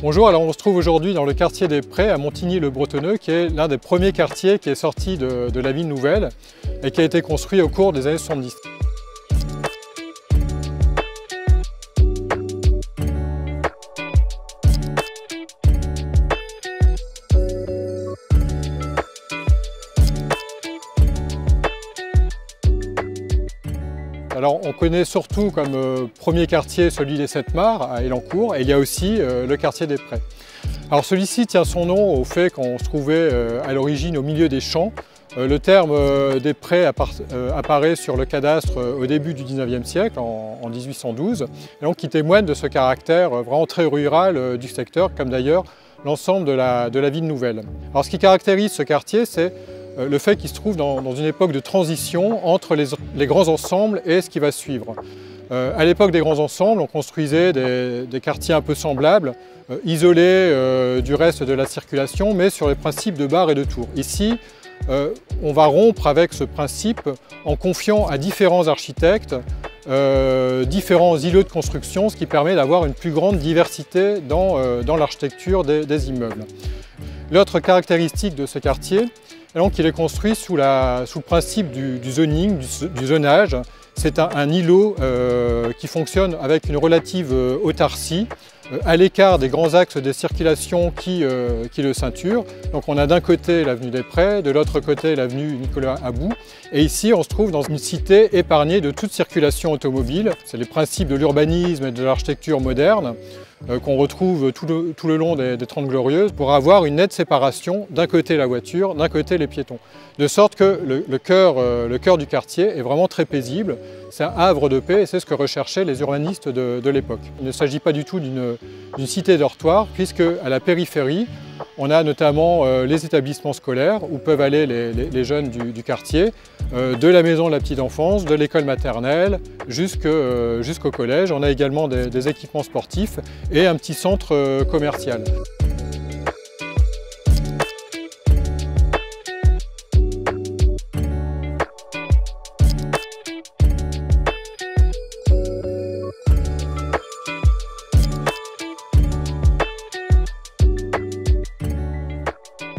Bonjour, alors on se trouve aujourd'hui dans le quartier des Prés à Montigny-le-Bretonneux, qui est l'un des premiers quartiers qui est sorti de la ville nouvelle et qui a été construit au cours des années 70. Alors on connaît surtout comme premier quartier celui des Sept-Mares à Elancourt, et il y a aussi le quartier des Prés. Alors celui-ci tient son nom au fait qu'on se trouvait à l'origine au milieu des champs. Le terme des Prés apparaît sur le cadastre au début du 19e siècle, en 1812, et donc qui témoigne de ce caractère vraiment très rural du secteur, comme d'ailleurs l'ensemble de la ville nouvelle. Alors ce qui caractérise ce quartier, c'est le fait qu'il se trouve dans une époque de transition entre les grands ensembles et ce qui va suivre. À l'époque des grands ensembles, on construisait des quartiers un peu semblables, isolés du reste de la circulation, mais sur les principes de barres et de tours. Ici, on va rompre avec ce principe en confiant à différents architectes différents îlots de construction, ce qui permet d'avoir une plus grande diversité dans l'architecture des immeubles. L'autre caractéristique de ce quartier, donc, il est construit sous le principe du zoning, du zonage. C'est un îlot qui fonctionne avec une relative autarcie, à l'écart des grands axes de circulation qui le ceinturent. Donc on a d'un côté l'avenue des Prés, de l'autre côté l'avenue Nicolas About. Et ici on se trouve dans une cité épargnée de toute circulation automobile. C'est les principes de l'urbanisme et de l'architecture moderne qu'on retrouve tout le long des 30 Glorieuses, pour avoir une nette séparation, d'un côté la voiture, d'un côté les piétons. De sorte que le cœur du quartier est vraiment très paisible. C'est un havre de paix et c'est ce que recherchaient les urbanistes de l'époque. Il ne s'agit pas du tout d'une cité dortoir, puisque à la périphérie, on a notamment les établissements scolaires où peuvent aller les jeunes du quartier, de la maison de la petite enfance, de l'école maternelle jusqu'au collège. On a également des équipements sportifs et un petit centre commercial.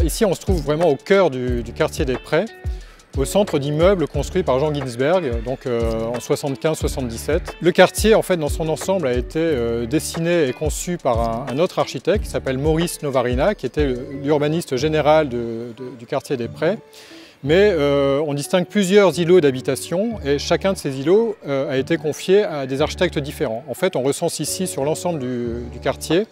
Ici, on se trouve vraiment au cœur du quartier des Prés, au centre d'immeubles construits par Jean Ginsberg, donc en 75-77. Le quartier, en fait, dans son ensemble, a été dessiné et conçu par un autre architecte qui s'appelle Maurice Novarina, qui était l'urbaniste général du quartier des Prés. Mais on distingue plusieurs îlots d'habitation et chacun de ces îlots a été confié à des architectes différents. En fait, on recense ici sur l'ensemble du quartier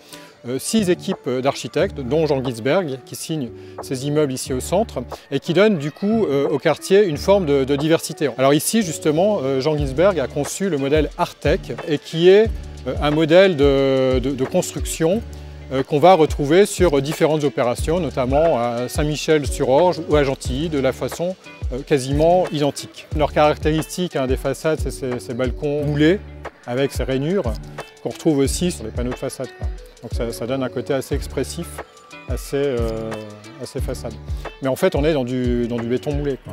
6 équipes d'architectes, dont Jean Ginsberg, qui signe ces immeubles ici au centre, et qui donne du coup au quartier une forme de diversité. Alors ici, justement, Jean Ginsberg a conçu le modèle Artec, et qui est un modèle de construction qu'on va retrouver sur différentes opérations, notamment à Saint-Michel-sur-Orge ou à Gentilly, de la façon quasiment identique. Leur caractéristique des façades, c'est ces balcons moulés avec ces rainures qu'on retrouve aussi sur les panneaux de façade, quoi. Donc ça donne un côté assez expressif, assez façade. Mais en fait, on est dans du béton moulé, quoi.